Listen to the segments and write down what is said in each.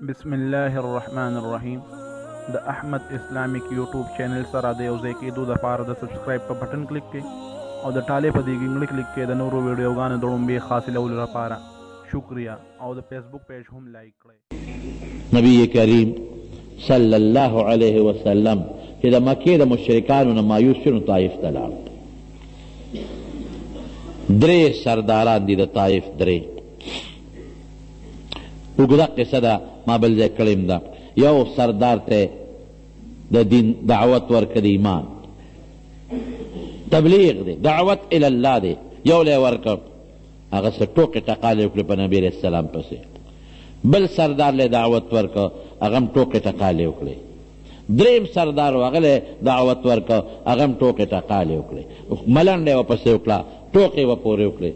بسم الله الرحمن الرحیم د احمد اسلامیک یوټیوب چینل سره د یو ځای کېدو دپاره د سبسکرایب په بټن کلیک کړئ او د ټالې په دې ګنګړه کلیک کړئ د نورو ویډیوګانو د لومړی حاصلولو لپاره شکریہ او د فیسبوک پیج هم لایک کړئ. نبی کریم صلی الله علیه وسلم چې د مکې د مشرکانو نه مایوس شو نو طایف ته لاړ. درې سرداران دي د طایف درې. اوږده قصه ده ما بل ځای کړې ده. یو سردار ته د دین دعوت ورکړه د ایمان تبلیغ دی دعوت الی الله دی یو لی ورکړ هغه څه ټوکې ټقالې وکړې په نبي علیه السلام پسې. بل سردار لی دعوت ورکړه هغه هم ټوکې ټقالې وکړې. دریم سردار و هغه لی دعوت ورکړه هغه هم ټوکې ټقالې وکړې. ملنډې ورپسې وکړه ټوکې ورپورې وکړې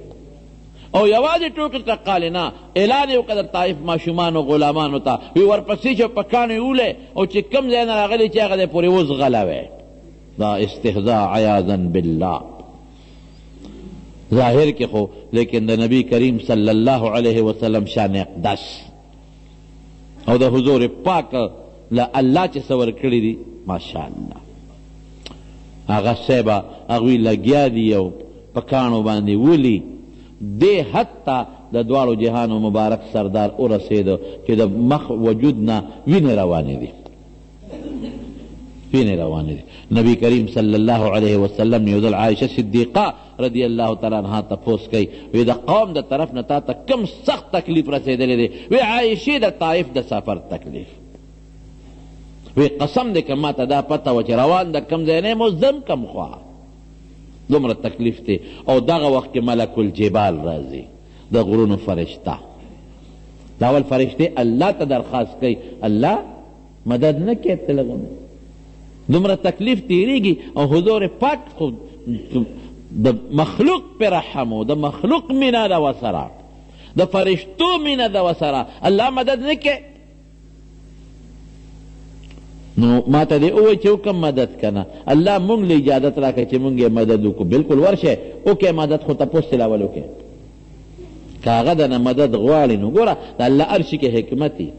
او یوازې ټوکې ټقالې نه اعلان یې وکړه د طایف ماشومانو غلامانو ته وی ورپسې چې په کاڼو یې ولی او چې کوم ځای نه راغلی چې هغه دی پورې وزغلوی. دا استهزاء عیاذا بالله ظاهر کې خو لیکن د نبی کریم صلی الله علیه وسلم شان اقدس او د حضور پاک له الله چې څه ورکړي دي ماشاءالله هغه صحبه هغوی لګیا دي او په کاڼو باندې ولي دې حتی د دواړو جهانو مبارک سردار ورسېده چې د مخ وجود نه وینې روانې دي وینې روانې دي. نبی کریم صلی الله علیه وسلم یو ځل عایشه صدیقه رضی الله تعالی عنها تپوس کوي وی د قوم د طرف نه تا ته کم سخت تکلیف رسېدلی دی؟ وی عایشې د طایف د سفر تکلیف. وی قسم دی که ما ته دا پته وه چې روان د کم ځای نه یم او ځم کم خوا دومره تکلیف دی. او دغه وخت کې ملک الجبال راځي د غرونو فرشته. دا اول فرشتې الله ته درخواست کوي الله مدد نه کوي ته لږ دومره تکلیف تیریږي او حضور پاک خو د مخلوق پې رحم و د مخلوق مینه ده ورسره د فرشتو مینه ده ورسره الله مدد نه کوي. نو ما ته دې ووایي چې وکړم مدد که نه الله مونږ له اجازت راکړه چې مونږ یې مدد وکړو. بلکل ورشه وکړئ مدد خو تپوس ترې اول وکړئ که هغه د نه مدد غواړي نو ګوره د الله هر شي کې حکمت وي.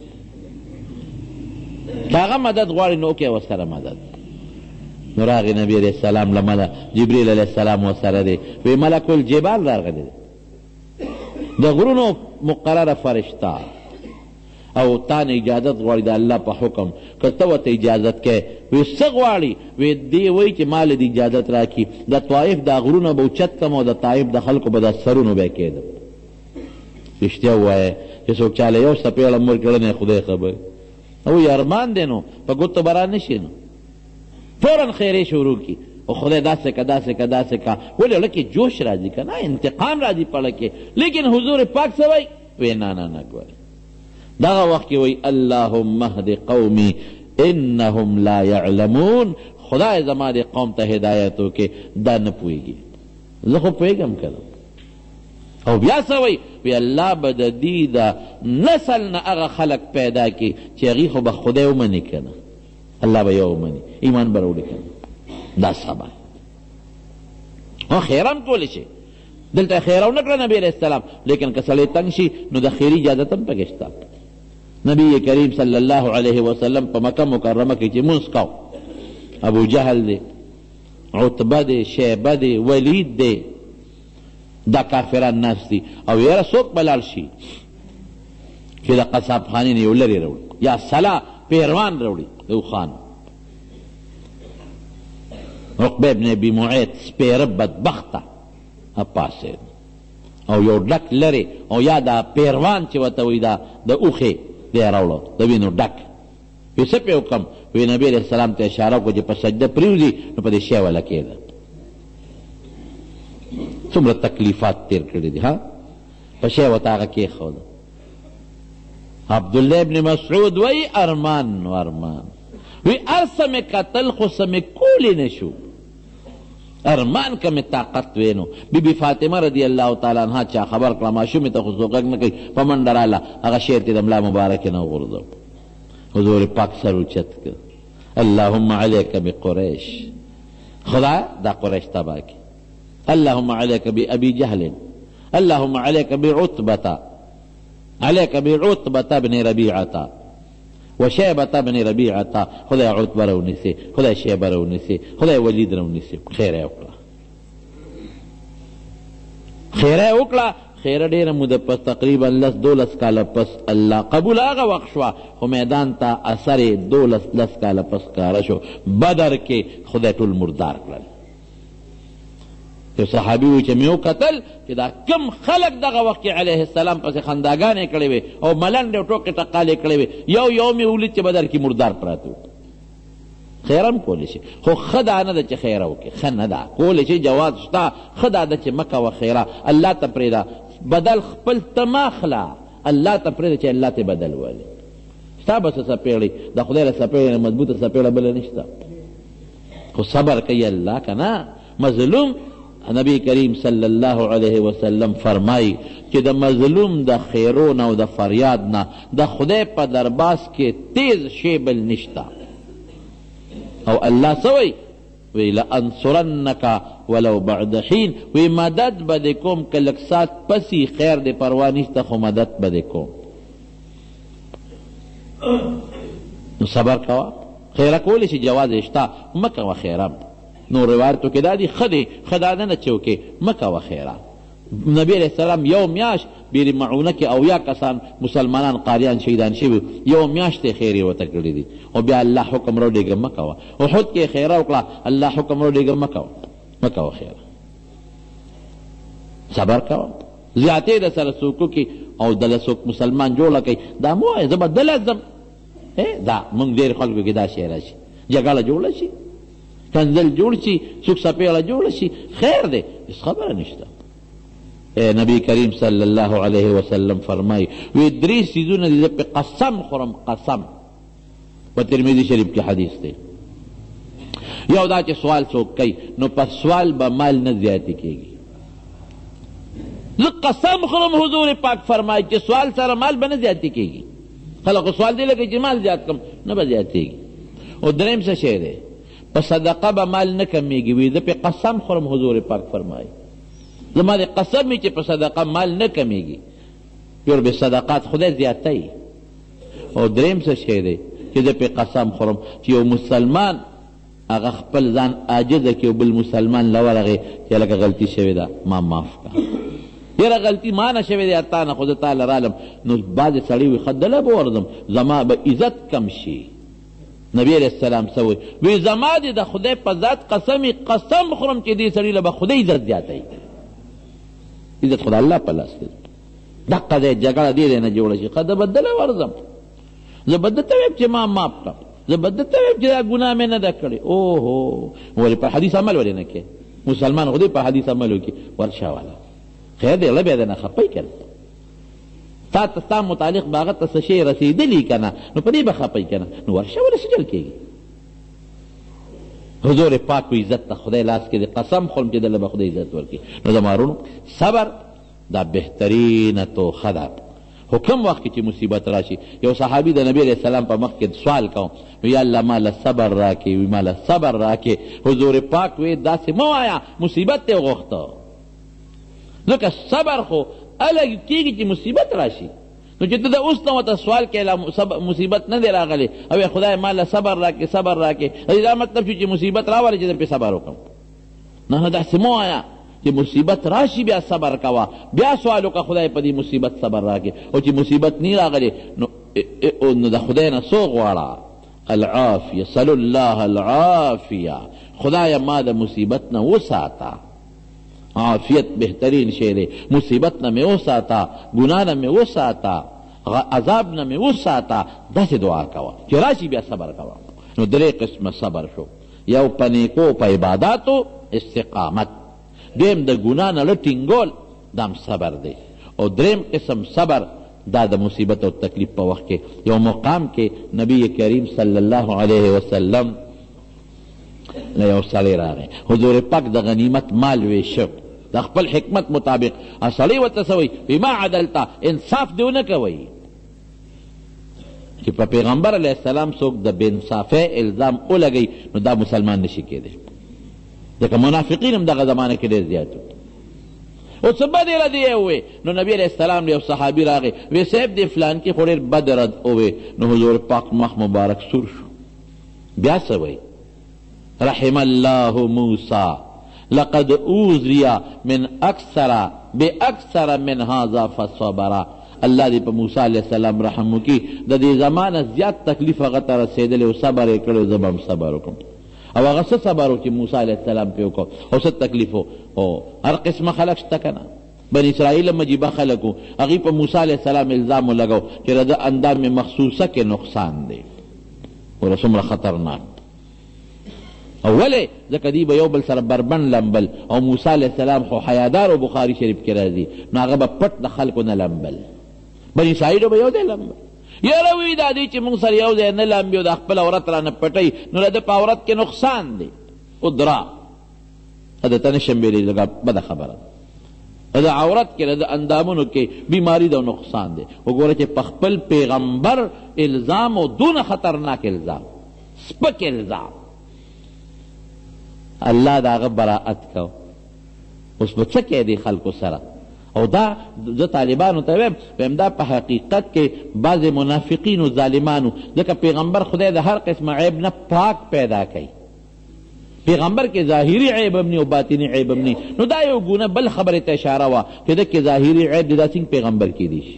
که هغه مدد غواړي نو وکړئ ورسره مدد. نو راغی نبی علیه السلام له جبریل علیه السلام ورسره دی وی ملک الجبال راغلی دی د غرونو مقرره فرشته او تا نه اجازت غواړي د الله په حکم که ته ورته اجازت کوې وی څه غواړي؟ وی دی وایي چې ما له دې اجازت راکړي د طایف دا غرونه به اوچت کړم او د طایف د خلکو به دا سرونه به یې کېدم. رښتیا ووایه چې څوک چاله یو څپېړه مور کړنی خدای خبر او وی ارمان دی نو په ګوتو به را نه شي نو فوراً خیرې شروع کړي او خدای داسې که داسې که داسې که ولې لکه جوش راځي که نه انتقام راځي په لکې. لیکن حضور پاک څه وایي؟ وی نه نه نه ګوره دغه وخت کې وایي اللهم اهد قومي انهم لا يعلمون خدای زما دې قوم ته هدایت وکړي دا نه پوهېږي زه خو پوهېږم که نه. او بیا څه وایي؟ وی الله به د دې د نسل نه هغه خلک پیدا کړي چې هغې خو به خدای ومني که نه الله به یو ومني ایمان به راوړي که نه دا سبا او خیر هم کولی شي دلته خیر او نه کړه نبي علیه السلام لیکن که سړی تنګ شي نو د خیري اجازت هم پکې شته. نبی کریم صلی الله علیه وسلم په مکه مکرمه کې چې مونځ کو ابو جهل دی عتبه دی شیبه دی ولید دی دا کافران ناست دي او یاره څوک به لاړ شي چې د قصاب خانې نه یو لرې راوړي یا سلا پیروان راوړي یو خان عقبه ابن ابي معیط سپیره بدبخته پاسېد او یو ډک لرې او یا دا پیروان چې ورته وایي دا د اوښې دی راوړه د وینو ډک. وی څه پې وکړم؟ وی نبي علیه السلام ته اشاره وکړه چې په سجده پرېوځي نو په دې شی وله کېده. څومره تکلیفات تیر کړي دي ها په شی ورته هغه کېښوده. عبدالله ابن مسعود وایي ارمان نو ارمان وی هر څه مې کتل خو څه مې کولی نه شو ارمان که مې طاقت وینو. بی بی فاطمه رضی الله تعالی عنها چا خبر کړه ماشومې ته خو څوک غږ نه کوي په منډه راله هغه شعر ته د ملا مبارکې نه وغورځو. حضور پاک سر اوچت کړ اللهم علیک بقریش خدا دا قریش تباه کړي. اللهم علیک بابي جهل اللهم علیک بعتبة عليك بعتبة بن ربيعة و شیبة بن ربیعة خدای عتبه رونیسي خدای شیبه رونیسي خدای ولید رونیسي خیره وکړه خیره وکړه خیره ډیره موده پس تقریبا 10-12 کاله پس الله قبول هغه وخت شوه خو میدان ته اثر یې 10 کاله پس ښکاره شو بدر کې خدای ټول مردار کړل یو صحابي وی چې مې وکتل چې دا کم خلق دغه وخت کې علیه السلام پسې خنداګانې کړې وې او ملنډې او ټوکې ټقالې کړې وې یو مې ولید چې بدر کې مردار پراته وو خیر هم کولی شي خو ښه دا نه ده چې خیره وکړي ښه نه ده کولی شي جواز شته ښه دا ده چې مه کوه خیره الله ته پرېږده بدل خپل ته مه اخله الله ته پرېږده چې الله ته بدل ولي ستا به څه څپېړې د خدای له څپېړې نه مضبوطه څپېړه بله نشته خو صبر کوي الله که نه مظلوم نبی کریم صلی الله علیه وسلم فرمایی چې د مظلوم د خیرو نه او د فریاد نه د خدای په درباس کې تیز شی بل نشته او الله سوی وی لانصرنک ولو بعد حین وی مدد بده کوم که لږ ساعت پسی خیر دی پروا نشته خو مدد بده کوم نو صبر کوه خیره کولی شي جواز شته مه کوه خیره نو روایتو کې دا دي ښه دی ښه دا نه چې وکې مه کوه خیره نبی علیہ السلام یو میاشت بیر معونه کې 80 کسان مسلمانان قاریان شهیدان شوي یو میاشت خیر یې ورته کړي دي او بیا الله حکم راوډېږه مه کوه احد کې خیره وکړه الله حکم راوډېږه مه کوه خیره صبر کوه زیاتې د سره څوک وکړي او دله څوک مسلمان جوړه کوي دا مه وایه زه به دله ځم دا موږ ډېر خلکو کې دا شی راشي جګړه جوړه شي کنزل جوړ شي څوک سپېړه جوړه شي خیر دی هېڅ خبره نشته نبی کریم صلی الله علیه وسلم فرمای وی 3 چیزونه دي په قسم خورم قسم په ترمذی شریف کې حدیث دی یو دا چې سوال څوک کوي نو په سوال به مال نه زیاتی کېږي زه قسم خورم حضور پاک فرمای چې سوال سره مال به نه زیاتی کېږي خلقو سوال دی لکه چې مال زیات کم نه به زیاتېږي او دریم څه شی دی په صدقه به مال نه کمیږي وی زه په قسم خورم حضور پاک فرمای زما دی قسم می چې په صدقه مال نه کمیږي پیر به صدقات خدای زیاتوي او دریم څه شی دی چې زه پې قسم خورم چې یو مسلمان هغه خپل ځان عاجزه کړي او بل مسلمان له ورغې چې لکه غلطي شوې ده ما معاف کړه یاره غلطي ما نه شوې ده تا نه خو زه تا له رالم نو بعضې سړي وي ښه دله به ورځم زما به عزت کم شي نبی علیہ السلام سوی وی زما دی د خدای په ذات قسم خورم چې دې سړي له به خدای عزت زیاتوي عزت خدا الله په لاس کې دقه دی جګړه دې نه جوړه شي ښه ده به دله ورځم زه به درته ویم چې ما معاف کړم زه به درته ویم چې دا ګناه مې نه ده کړې اوهو ولې په حدیث عمل ولې نه کوې مسلمان خو دې په حدیث عمل وکړي ورشه والا خیر دی بیا دی نه خفی کړه تا ته ستا متعلق به هغه ته څه شی رسېدلي که نه نو په دې به خفی که نه نو ورشه ولې څه چل کېږي حضور پاک و عزت ته خدای لاس کې دی قسم خورم چې دله به خدای عزت ورکړي نو زما وروڼو صبر دا بهترینه توښه ده خو کوم وخت کې چې مصیبت راشي یو صحابي د نبی علیہ السلام په مخ کې سوال کوم نو یا الله ما له صبر راکې وي ما له صبر راکې حضور پاک وی داسې مه وایه مصیبت ته یې غوښته ځکه صبر خو الګ کېږي چې مصیبت راشي نو چې ته د اوس نه ورته سوال کوې مصیبت نه دی راغلی او خدای ما له صبر راکې صبر راکې دا مطلب شو چې مصیبت راولې چې زه پرې صبر وکړم نه داسې مه وایه چې مصیبت راشي بیا صبر کوه بیا سوال وکړه خدای په دې مصیبت صبر راکې او چې مصیبت نه راغلی نو د خدای نه څه غواړه العافیه سل الله العافیه خدایه ما د مصیبت نه وساته عافیت بهترین شی دی مصیبت نه مې وساته ګناه نه مې وساته عذاب نه مې وساته داسې دعا کوه چې راشي بیا صبر کوه نو 3 قسمه صبر شو یو په نیکو په عباداتو استقامت دویم د ګناه نه لږ ټینګول دام صبر دی او دریم قسم صبر دا د مصیبت او تکلیف په وخت کې یو مقام کې نبی کریم صلی الله علیه وسلم له یو سړی راغی حضور پاک د غنیمت مال ویشه د خپل حکمت مطابق سړی ورته څه وایي بما عدلته انصاف دې ونه کوئ چې په پیغمبر علیه السلام څوک د بې انصافۍ الزام ولګوي نو دا مسلمان نشي کېدی ځکه منافقین هم دغه زمانه کې ډېر زیات او څه بد یې ردې ووې نو نبي علیہ السلام یو صحابي راغی وی صاحب دې فلان کې خو ډېر بد رد ووې نو حضور پاک مخ مبارک سور شو بیا څه وایي رحم الله موسی لقد اوذي من اکثر باکثر من هذا فصبر الله دې په موسی علیہ السلام رحم وکړي د دې زمانه زیات تکلیف هغه ته رسېدلی او صبر یې کړی زه به هم صبر وکړم او هغه څه صبر و چې موسی علیہ السلام پې وکړو او څه تکلیف و هر قسمه خلق شته که نه بني اسرائیل مجیبه خلق و هغوی په موسی علیہ السلام الزام ولګو چې د ده اندام مخصوصه کې نقصان دی ورته څومره خطرناک او ولې ځکه دوی به یو بل سره بربند لمبل او موسی علیہ السلام خو حیادار و بخاري شریف کې راځي نو هغه به پټ د خلکو نه لمبل بني اسرائیلو به یو دی لمبل یاره وی دا دی چې موږ سره یو ځای نه لامبي او د خپل عورت رانه پټوي نو د ده په عورت کې نقصان دی ادرا درته نشم ویلی لږه بده خبره د عورت کې د اندامونو کې بیماری ده او نقصان دی وګوره چې په خپل پیغمبر الزام او دونه خطرناک الزام سپک الزام الله د هغه براعت کو اوس به څه کوې دی خلکو سره او دا زه طالبانو ته ویم دا په حقیقت کې بعض منافقین و ظالمانو ځکه پیغمبر خدای د هر قسم عیب نه پاک پیدا کوي پیغمبر کې ظاهري عیب هم نی او باطني عیب هم نی نو دا یو ګونه بل خبرې ته اشاره وه چې ده کې ظاهري عیب دی دا څنګه پیغمبر کیدی شي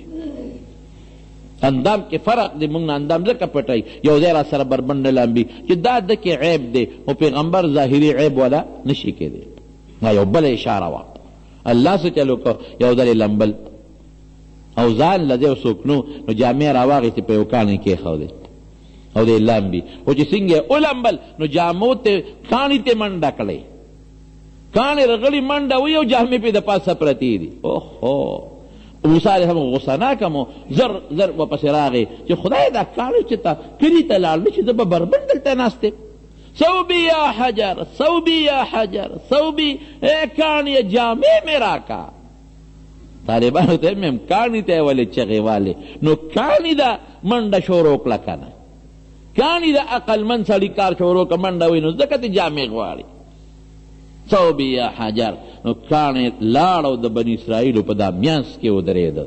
اندام کې فرق دی موږ نه اندام ځکه پټوي یو ځای را سره بربند نه لامبي چې دا ده کې عیب دی او پیغمبر ظاهري عیب والا نشي کېدی دا یو بل اشاره وه الله څه چلو کو یو ځل لمبل او ځان له دې څوک نو جامې راواغېستې په یو کاڼي کېښودې او دې لامبي او چې څنګه ولمبل نو جامو ته کاڼي ته منډه کړې کاڼي رغړي منډه وي او جامې پې د پاسه پرتې دي اوهو موسی علیه السلام غصناک هم زر زر ورپسې راغی چې خدای دا کاڼي چې ته کلي ته لاړ نه چې زه به بربند دلته ناست یم صوبی یا حجر صوبی یا حجر صوبی اے کانی جامع میرا کا طالبانو ته میم کانی ته ولې چغې والې نو کانی دا منډه شروع کړه که نه کانی دا عقلمند سړي کار شروع کړه منډه وي نو ځکه ته جامع غواړي صوبی یا حجر نو کانی لاړ او د بني اسرائیلو په دا میانس کې ودرېده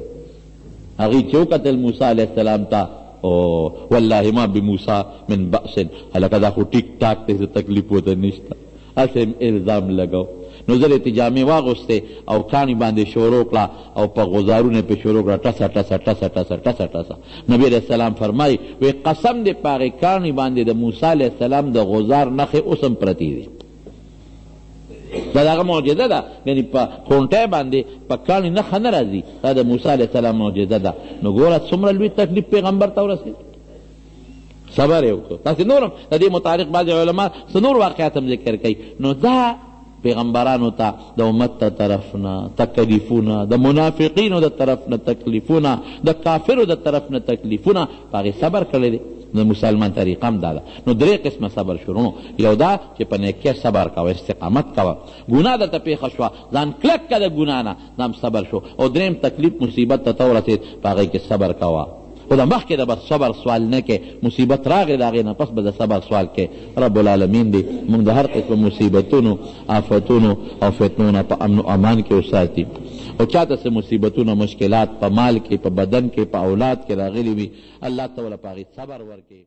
هغوی چې وکتل موسی علیه السلام ته والله ما بموسی من بأس هلکه دا خو ټیک ټاک دی څه تکلیف ورته نشته هسې الزام لګو نو زه یې جامې واغوستې او کاڼي باندې شروع کړه او په غزارونه پې شروع کړه ټسه ټسه ټسه ټسه ټسه ټسه نبي علیه السلام فرمایي وی قسم دې په هغې کاڼي باندې د موسی علیه السلام د غزار نښې اوس هم پرتې دي دا دغه معجزه ده یعنې په خونټۍ باندې په کاڼي نښه نه راځي دا د موسی علیه السلام معجزه ده نو ګوره څومره لوی تکلیف پیغمبر ته ورسېد صبر یې وکړو تاسې نور هم د دې متعلق بعضې علما څه نور واقعات هم ذکر کوي نو دا پیغمبرانو ته د امت ته طرف نه تکلیفونه د منافقینو د طرف نه تکلیفونه د کافرو د طرف نه تکلیفونه په هغې صبر کړی دی د مسلمان طریقه هم دا ده نو درې قسمه صبر شروع یو دا چې په نیکۍ صبر کوه استقامت کوه ګناه درته پېښه شوه ځان کلک که د ګناه نه دا هم صبر شو او درېیم تکلیف مصیبت ته ورسېد په هغې کې صبر کوه خو د مخکې د بس صبر سوال نه کې مصیبت راغی د هغې نه پس به د صبر سوال کې رب العالمین دی موږ د هر قسم مصیبتونو آفتونو او فتنو نه په امن و امان کې وساتي او چاته څه مصیبتونه مشکلات په مال کې په بدن کې په اولاد کې راغلي وي الله تعالی په هغې صبر ورکړي